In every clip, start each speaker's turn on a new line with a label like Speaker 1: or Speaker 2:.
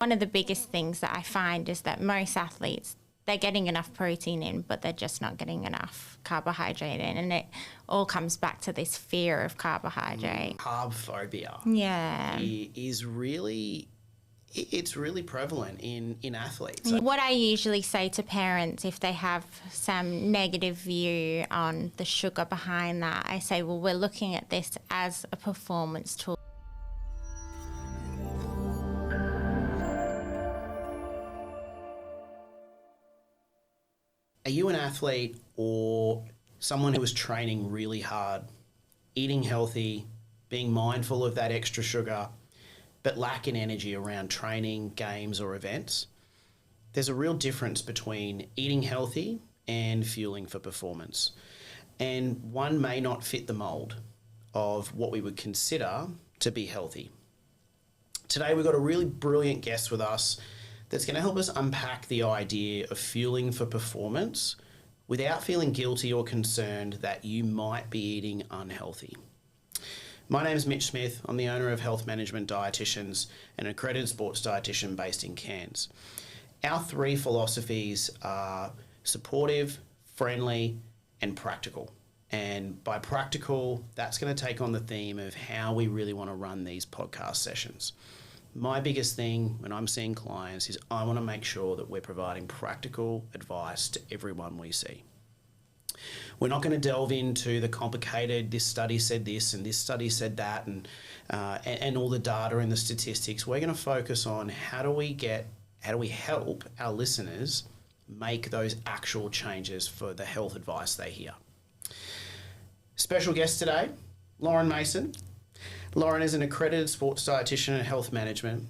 Speaker 1: One of the biggest things that I find is that most athletes, they're getting enough protein in, but they're just not getting enough carbohydrate in. And it all comes back to this fear of carbohydrate.
Speaker 2: Carb phobia is really, it's really prevalent in athletes.
Speaker 1: What I usually say to parents if they have some negative view on the sugar behind that, I say, well, we're looking at this as a performance tool.
Speaker 2: Are you an athlete or someone who is training really hard, eating healthy, being mindful of that extra sugar, but lacking energy around training, games or events? There's a real difference between eating healthy and fueling for performance. And one may not fit the mould of what we would consider to be healthy. Today we've got a really brilliant guest with us that's going to help us unpack the idea of fueling for performance without feeling guilty or concerned that you might be eating unhealthy. My name is Mitch Smith. I'm the owner of Health Management Dietitians, an accredited sports dietitian based in Cairns. Our three philosophies are supportive, friendly, and practical. And by practical, that's going to take on the theme of how we really want to run these podcast sessions. My biggest thing when I'm seeing clients is I want to make sure that we're providing practical advice to everyone we see. We're not going to delve into the complicated, this study said this and this study said that and all the data and the statistics. We're going to focus on how do we help our listeners make those actual changes for the health advice they hear. Special guest today, Lauren Mason. Lauren is an accredited sports dietitian and health management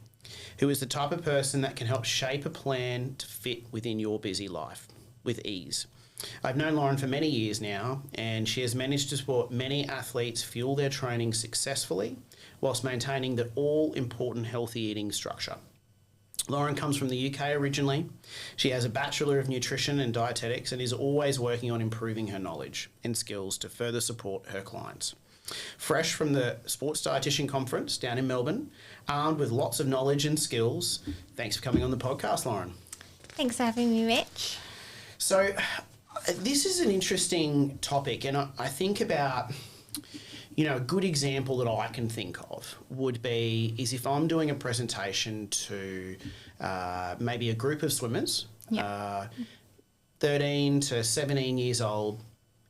Speaker 2: who is the type of person that can help shape a plan to fit within your busy life with ease. I've known Lauren for many years now, and she has managed to support many athletes fuel their training successfully whilst maintaining the all-important healthy eating structure. Lauren comes from the UK originally. She has a Bachelor of Nutrition and Dietetics and is always working on improving her knowledge and skills to further support her clients. Fresh from the Sports Dietitian Conference down in Melbourne, armed with lots of knowledge and skills. Thanks for coming on the podcast, Lauren.
Speaker 1: Thanks for having me, Mitch.
Speaker 2: So this is an interesting topic, and I think about, a good example that I can think of would be is if I'm doing a presentation to maybe a group of swimmers, 13 to 17 years old,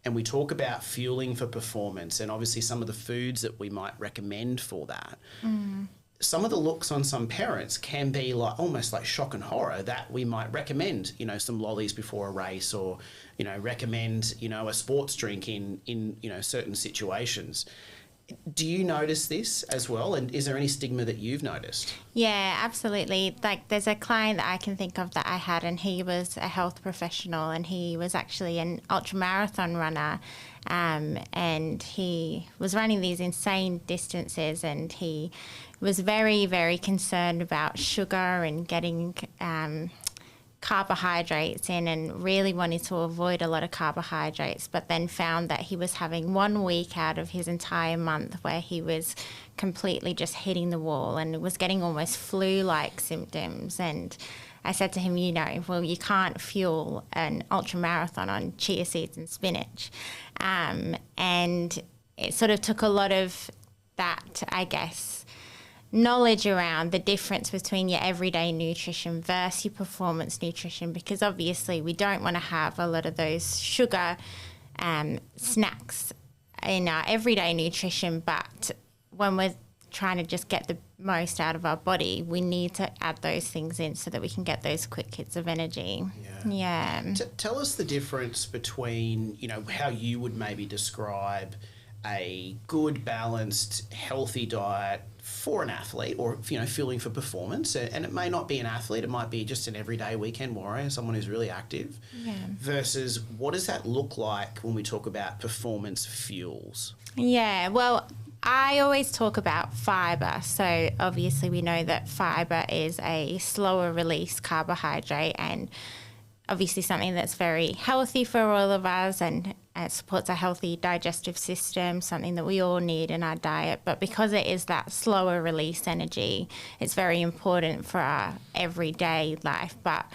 Speaker 2: and we talk about fueling for performance and obviously some of the foods that we might recommend for that. Some of the looks on some parents can be like almost like shock and horror that we might recommend, some lollies before a race or, recommend, a sports drink in certain situations. Do you notice this as well? And is there any stigma that you've noticed?
Speaker 1: Yeah, absolutely. Like there's a client that I can think of that I had, and he was a health professional and he was actually an ultramarathon runner. And he was running these insane distances, and he was very, very concerned about sugar and getting carbohydrates in, and really wanted to avoid a lot of carbohydrates, but then found that he was having 1 week out of his entire month where he was completely just hitting the wall and was getting almost flu-like symptoms. And I said to him, well, you can't fuel an ultramarathon on chia seeds and spinach. And it sort of took a lot of that, I guess, knowledge around the difference between your everyday nutrition versus your performance nutrition, because obviously we don't want to have a lot of those sugar snacks in our everyday nutrition, but when we're trying to just get the most out of our body, we need to add those things in so that we can get those quick hits of energy. Yeah.
Speaker 2: Tell us the difference between, how you would maybe describe a good, balanced, healthy diet for an athlete or, fueling for performance. And it may not be an athlete, it might be just an everyday weekend warrior, someone who's really active, versus what does that look like when we talk about performance fuels?
Speaker 1: Yeah, well, I always talk about fibre. So obviously we know that fibre is a slower release carbohydrate, and obviously something that's very healthy for all of us, and It supports a healthy digestive system, something that we all need in our diet. But because it is that slower release energy, it's very important for our everyday life. But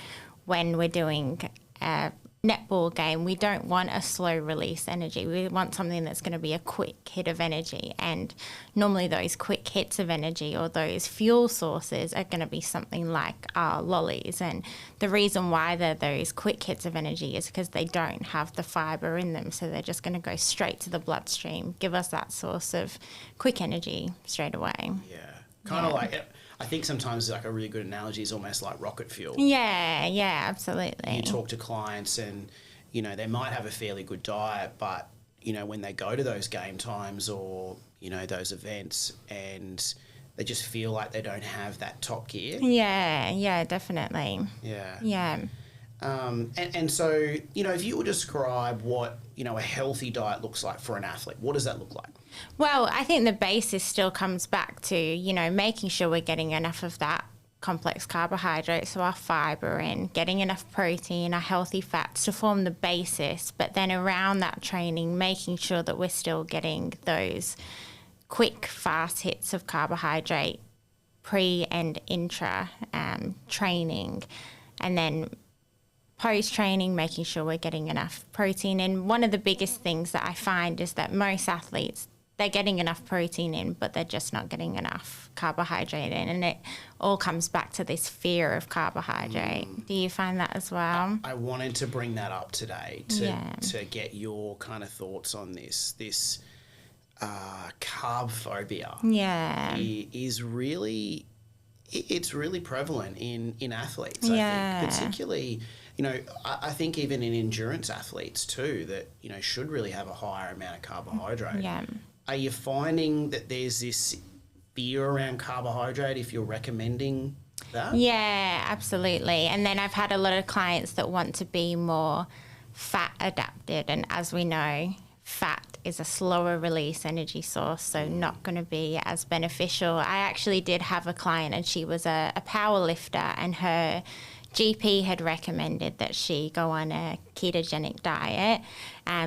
Speaker 1: when we're doing a netball game, we don't want a slow release energy. We want something that's going to be a quick hit of energy. And normally those quick hits of energy or those fuel sources are going to be something like our lollies. And the reason why they're those quick hits of energy is because they don't have the fiber in them. So they're just going to go straight to the bloodstream, give us that source of quick energy straight away.
Speaker 2: Yeah. Kind of like, I think sometimes like a really good analogy is almost like rocket fuel.
Speaker 1: Yeah, absolutely.
Speaker 2: You talk to clients and, you know, they might have a fairly good diet, but, you know, when they go to those game times or, you know, those events and they just feel like they don't have that top gear.
Speaker 1: Yeah, definitely.
Speaker 2: Yeah. And so, you know, if you would describe what, you know, a healthy diet looks like for an athlete, what does that look like?
Speaker 1: Well, I think the basis still comes back to, you know, making sure we're getting enough of that complex carbohydrates, so our fibre in, getting enough protein, our healthy fats to form the basis, but then around that training, making sure that we're still getting those quick, fast hits of carbohydrate pre and intra training, and then post-training, making sure we're getting enough protein. And one of the biggest things that I find is that most athletes, they're getting enough protein in, but they're just not getting enough carbohydrate in. And it all comes back to this fear of carbohydrate. Do you find that as well?
Speaker 2: I wanted to bring that up today to get your kind of thoughts on this carb phobia.
Speaker 1: Yeah.
Speaker 2: Is really, it's really prevalent in athletes,
Speaker 1: Yeah.
Speaker 2: I think, particularly, you know, I think even in endurance athletes too, that, you know, should really have a higher amount of carbohydrate.
Speaker 1: Yeah.
Speaker 2: Are you finding that there's this fear around carbohydrate if you're recommending that?
Speaker 1: Yeah, absolutely. And then I've had a lot of clients that want to be more fat adapted. And as we know, fat is a slower release energy source, so not going to be as beneficial. I actually did have a client and she was a power lifter, and her GP had recommended that she go on a ketogenic diet.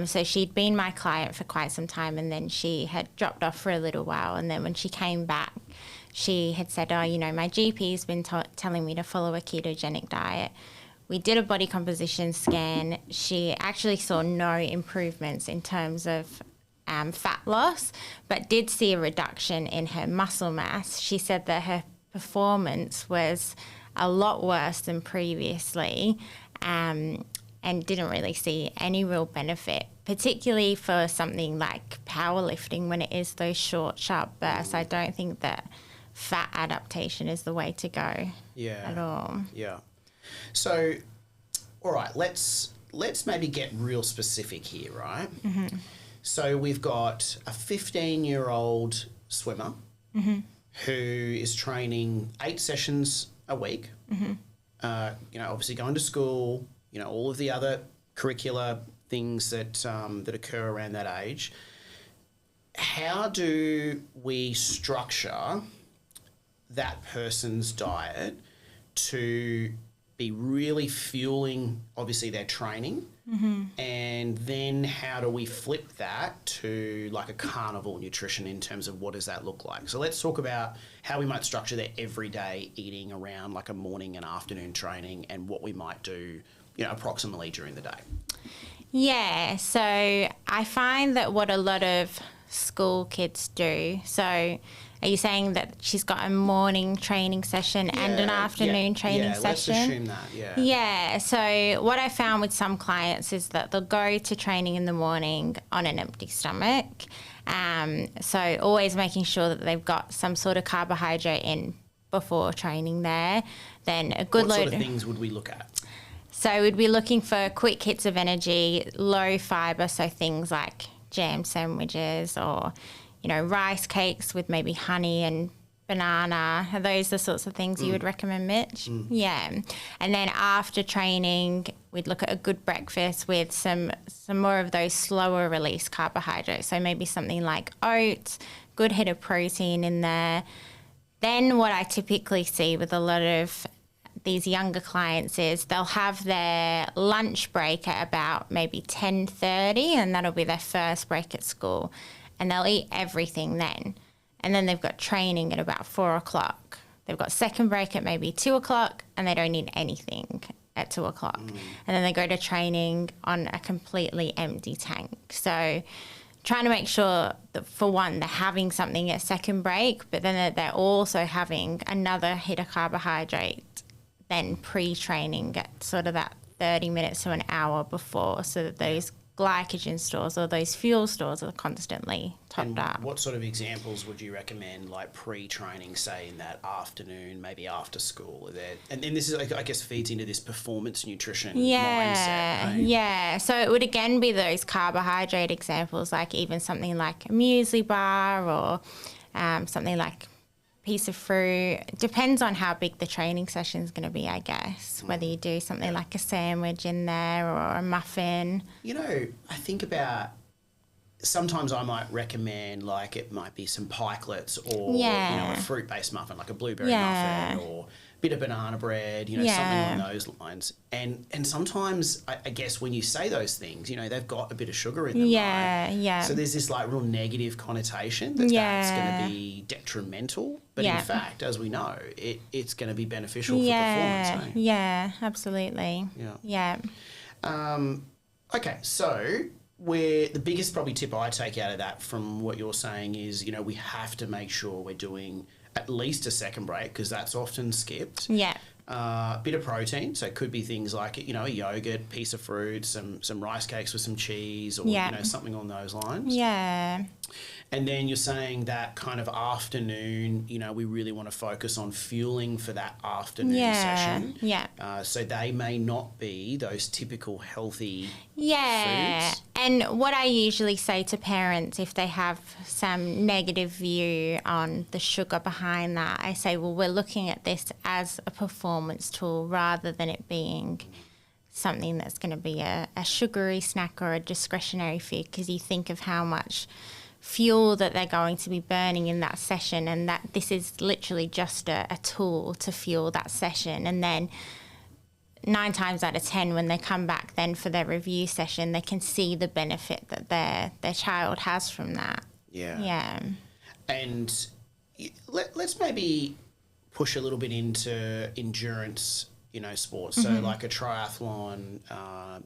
Speaker 1: So she'd been my client for quite some time, and then she had dropped off for a little while. And then when she came back, she had said, oh, you know, my GP's been telling me to follow a ketogenic diet. We did a body composition scan. She actually saw no improvements in terms of fat loss, but did see a reduction in her muscle mass. She said that her performance was a lot worse than previously, and didn't really see any real benefit, particularly for something like powerlifting when it is those short, sharp bursts. I don't think that fat adaptation is the way to go at all.
Speaker 2: Yeah. So, all right, let's maybe get real specific here, right? Mm-hmm. So we've got a 15-year-old swimmer who is training 8 sessions a week. Mm-hmm. You know, obviously going to school, you know, all of the other curricular things that that occur around that age. How do we structure that person's diet to be really fueling, obviously, their training? Mm-hmm. And then how do we flip that to like a carnivore nutrition in terms of what does that look like? So let's talk about how we might structure their everyday eating around like a morning and afternoon training, and what we might do, you know, approximately during the day.
Speaker 1: Yeah, so I find that what a lot of school kids do, so are you saying that she's got a morning training session and an afternoon training session?
Speaker 2: Yeah, let's assume that,
Speaker 1: Yeah, so what I found with some clients is that they'll go to training in the morning on an empty stomach. So always making sure that they've got some sort of carbohydrate in before training there. Then a good
Speaker 2: What sort of things would we look at?
Speaker 1: So we'd be looking for quick hits of energy, low fibre, so things like jam sandwiches or, you know, rice cakes with maybe honey and banana. Are those the sorts of things you would recommend, Mitch? Yeah. And then after training, we'd look at a good breakfast with some more of those slower release carbohydrates. So maybe something like oats, good hit of protein in there. Then what I typically see with a lot of these younger clients is they'll have their lunch break at about maybe 10:30, and that'll be their first break at school, and they'll eat everything then. And then they've got training at about 4 o'clock. They've got second break at maybe 2 o'clock, and they don't eat anything at 2 o'clock. And then they go to training on a completely empty tank. So trying to make sure that, for one, they're having something at second break, but then they're also having another hit of carbohydrate then pre-training at sort of that 30 minutes to an hour before, so that those glycogen stores or those fuel stores are constantly topped up.
Speaker 2: What sort of examples would you recommend, like pre-training, say in that afternoon, maybe after school? And then this is, I guess, feeds into this performance nutrition mindset, right?
Speaker 1: Yeah. So it would again be those carbohydrate examples, like even something like a muesli bar or something like piece of fruit. Depends on how big the training session is going to be, I guess, whether you do something like a sandwich in there or a muffin.
Speaker 2: You know, I think about, sometimes I might recommend, like, it might be some pikelets or you know, a fruit-based muffin, like a blueberry muffin, or a bit of banana bread, you know, something along those lines. And sometimes, I guess, when you say those things, you know, they've got a bit of sugar in them, right? So there's this, like, real negative connotation that that's going to be detrimental. But in fact, as we know, it's going to be beneficial for performance. Eh?
Speaker 1: Yeah, absolutely.
Speaker 2: Okay, so the biggest probably tip I take out of that from what you're saying is, you know, we have to make sure we're doing at least a second break, because that's often skipped. Bit of protein, so it could be things like, you know, a yogurt, piece of fruit, some rice cakes with some cheese, or you know, something on those lines. And then you're saying that kind of afternoon, you know, we really want to focus on fueling for that afternoon session. So they may not be those typical healthy foods.
Speaker 1: And what I usually say to parents, if they have some negative view on the sugar behind that, I say, well, we're looking at this as a performance tool rather than it being something that's going to be a sugary snack or a discretionary food, because you think of how much fuel that they're going to be burning in that session, and that this is literally just a tool to fuel that session. And then 9 times out of 10, when they come back then for their review session, they can see the benefit that their child has from that. And
Speaker 2: let's maybe push a little bit into endurance, you know, sports. So like a triathlon,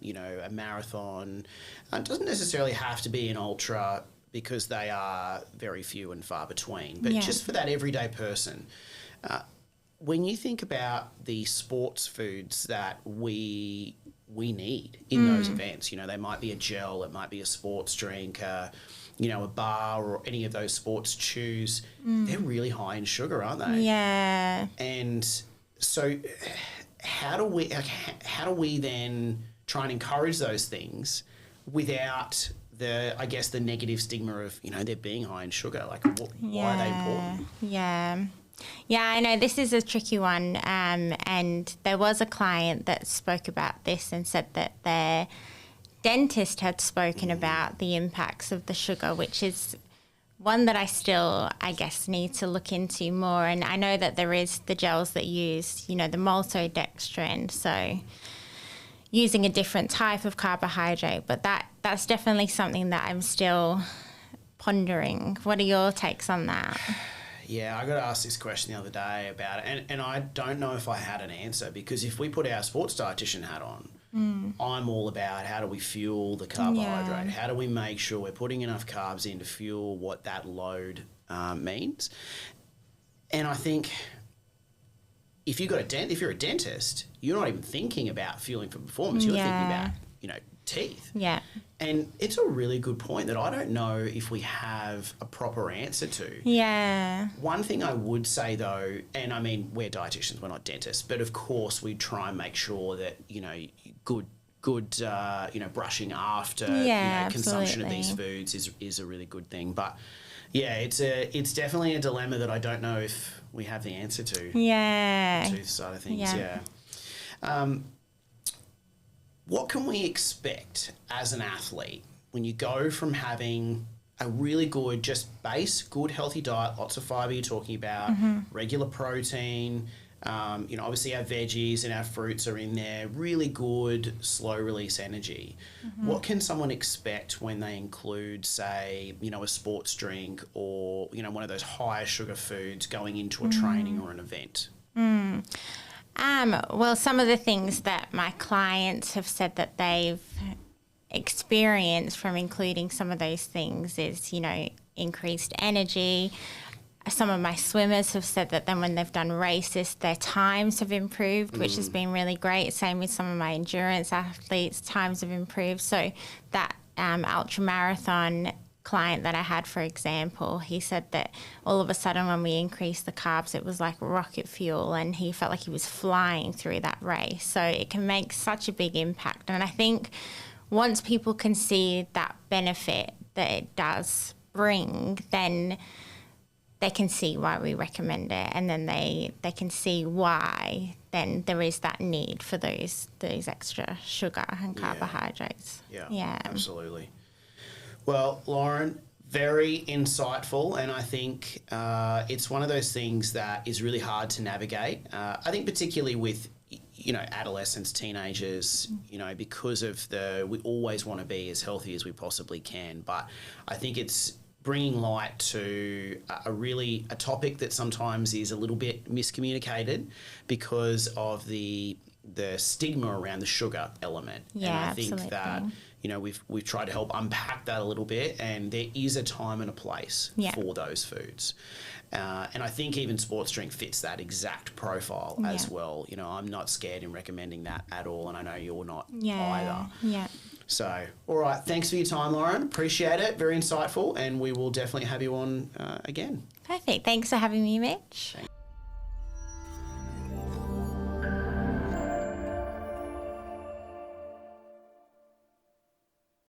Speaker 2: you know, a marathon. It doesn't necessarily have to be an ultra, because they are very few and far between. But just for that everyday person, when you think about the sports foods that we need in those events, you know, they might be a gel, it might be a sports drink, you know, a bar, or any of those sports chews, they're really high in sugar, aren't they? And so how do we then try and encourage those things without the negative stigma of, you know, they're being high in sugar? Like, why are they important?
Speaker 1: I know this is a tricky one, and there was a client that spoke about this and said that their dentist had spoken about the impacts of the sugar, which is one that I still, I guess, need to look into more. And I know that there is the gels that use, you know, the maltodextrin, so using a different type of carbohydrate, but that's definitely something that I'm still pondering. What are your takes on that?
Speaker 2: Yeah, I got asked this question the other day about it, and I don't know if I had an answer, because if we put our sports dietitian hat on, I'm all about how do we fuel the carbohydrate? How do we make sure we're putting enough carbs in to fuel what that load means? And I think if you're a dentist, you're not even thinking about fueling for performance. You're thinking about, you know, teeth. And it's a really good point that I don't know if we have a proper answer to. One thing I would say, though, and I mean, we're dietitians, we're not dentists, but of course we try and make sure that, you know, good you know, brushing after you know, consumption of these foods is a really good thing. But it's definitely a dilemma that I don't know if we have the answer to. The tooth side of things. What can we expect as an athlete when you go from having a really good, just base, good, healthy diet, lots of fibre you're talking about, regular protein, Obviously our veggies and our fruits are in there, really good slow release energy. What can someone expect when they include, say, a sports drink or, one of those higher sugar foods going into a training or an event?
Speaker 1: Well, some of the things that my clients have said that they've experienced from including some of those things is, increased energy. Some of my swimmers have said that then when they've done races, their times have improved, which has been really great. Same with some of my endurance athletes, times have improved. So that ultra marathon client that I had, for example, he said that all of a sudden when we increased the carbs, it was like rocket fuel, and he felt like he was flying through that race. So it can make such a big impact. And I think once people can see that benefit that it does bring, then they can see why we recommend it, and then they can see why then there is that need for those extra sugar and carbohydrates.
Speaker 2: Yeah, absolutely. Well, Lauren, very insightful, and I think it's one of those things that is really hard to navigate. I think particularly with adolescents, teenagers, because of we always want to be as healthy as we possibly can, but I think it's bringing light to a topic that sometimes is a little bit miscommunicated because of the stigma around the sugar element.
Speaker 1: Yeah,
Speaker 2: and I
Speaker 1: absolutely.
Speaker 2: think that we've tried to help unpack that a little bit, and there is a time and a place for those foods. And I think even sports drink fits that exact profile as well. I'm not scared in recommending that at all, and I know you're not either.
Speaker 1: Yeah.
Speaker 2: So, all right, thanks for your time, Lauren. Appreciate it. Very insightful, and we will definitely have you on again.
Speaker 1: Perfect. Thanks for having me, Mitch.
Speaker 2: Thanks.